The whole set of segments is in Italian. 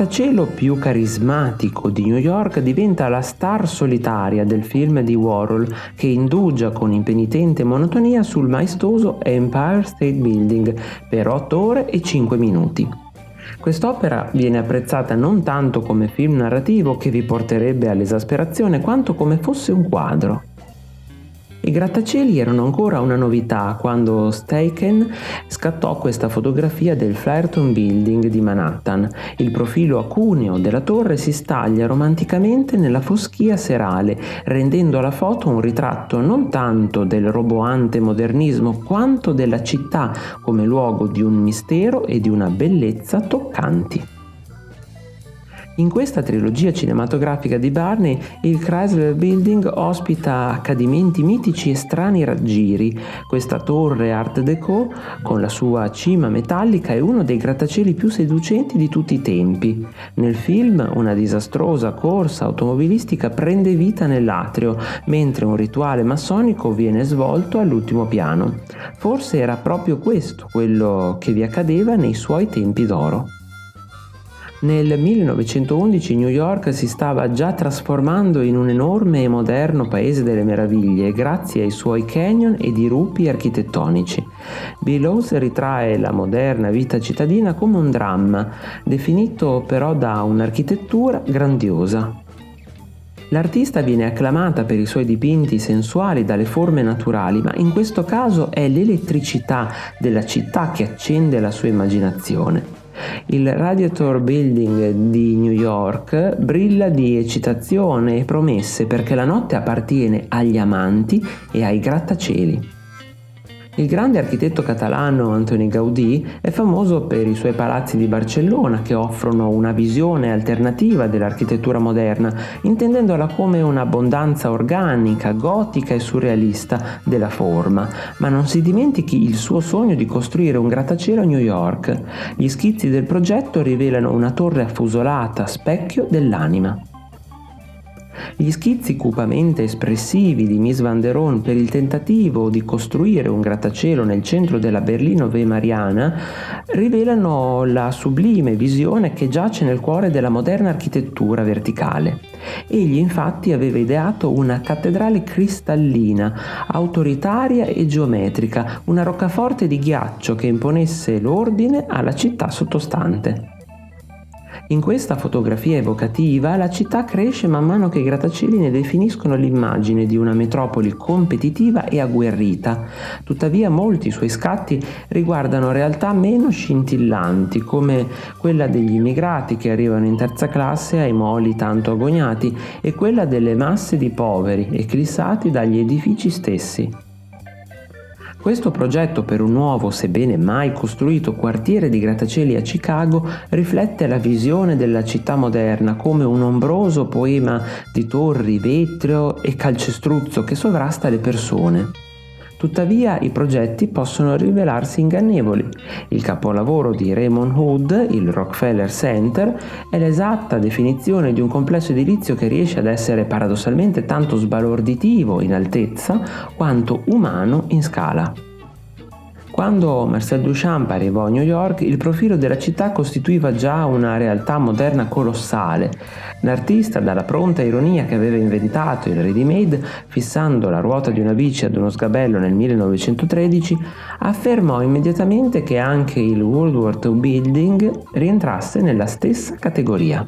grattacielo più carismatico di New York diventa la star solitaria del film di Warhol, che indugia con impenitente monotonia sul maestoso Empire State Building per 8 ore e 5 minuti. Quest'opera viene apprezzata non tanto come film narrativo che vi porterebbe all'esasperazione, quanto come fosse un quadro. I grattacieli erano ancora una novità quando Steichen scattò questa fotografia del Fullerton Building di Manhattan. Il profilo acuneo della torre si staglia romanticamente nella foschia serale, rendendo la foto un ritratto non tanto del roboante modernismo quanto della città come luogo di un mistero e di una bellezza toccanti. In questa trilogia cinematografica di Barney, il Chrysler Building ospita accadimenti mitici e strani raggiri. Questa torre Art Deco, con la sua cima metallica, è uno dei grattacieli più seducenti di tutti i tempi. Nel film, una disastrosa corsa automobilistica prende vita nell'atrio, mentre un rituale massonico viene svolto all'ultimo piano. Forse era proprio questo quello che vi accadeva nei suoi tempi d'oro. Nel 1911 New York si stava già trasformando in un enorme e moderno paese delle meraviglie grazie ai suoi canyon e dirupi architettonici. Bellows ritrae la moderna vita cittadina come un dramma, definito però da un'architettura grandiosa. L'artista viene acclamata per i suoi dipinti sensuali dalle forme naturali, ma in questo caso è l'elettricità della città che accende la sua immaginazione. Il Radiator Building di New York brilla di eccitazione e promesse perché la notte appartiene agli amanti e ai grattacieli. Il grande architetto catalano Antoni Gaudí è famoso per i suoi palazzi di Barcellona che offrono una visione alternativa dell'architettura moderna, intendendola come un'abbondanza organica, gotica e surrealista della forma, ma non si dimentichi il suo sogno di costruire un grattacielo a New York. Gli schizzi del progetto rivelano una torre affusolata, specchio dell'anima. Gli schizzi cupamente espressivi di Mies van der Rohe per il tentativo di costruire un grattacielo nel centro della Berlino Weimariana rivelano la sublime visione che giace nel cuore della moderna architettura verticale. Egli infatti aveva ideato una cattedrale cristallina, autoritaria e geometrica, una roccaforte di ghiaccio che imponesse l'ordine alla città sottostante. In questa fotografia evocativa la città cresce man mano che i grattacieli ne definiscono l'immagine di una metropoli competitiva e agguerrita. Tuttavia molti suoi scatti riguardano realtà meno scintillanti, come quella degli immigrati che arrivano in terza classe ai moli tanto agognati e quella delle masse di poveri eclissati dagli edifici stessi. Questo progetto per un nuovo, sebbene mai costruito, quartiere di grattacieli a Chicago riflette la visione della città moderna come un ombroso poema di torri, vetro e calcestruzzo che sovrasta le persone. Tuttavia i progetti possono rivelarsi ingannevoli. Il capolavoro di Raymond Hood, il Rockefeller Center, è l'esatta definizione di un complesso edilizio che riesce ad essere paradossalmente tanto sbalorditivo in altezza quanto umano in scala. Quando Marcel Duchamp arrivò a New York, il profilo della città costituiva già una realtà moderna colossale. L'artista, dalla pronta ironia che aveva inventato il ready-made, fissando la ruota di una bici ad uno sgabello nel 1913, affermò immediatamente che anche il Woolworth Building rientrasse nella stessa categoria.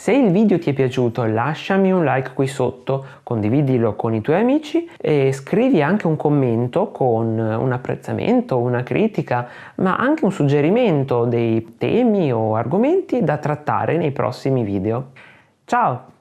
Se il video ti è piaciuto lasciami un like qui sotto, condividilo con i tuoi amici e scrivi anche un commento con un apprezzamento, una critica, ma anche un suggerimento dei temi o argomenti da trattare nei prossimi video. Ciao!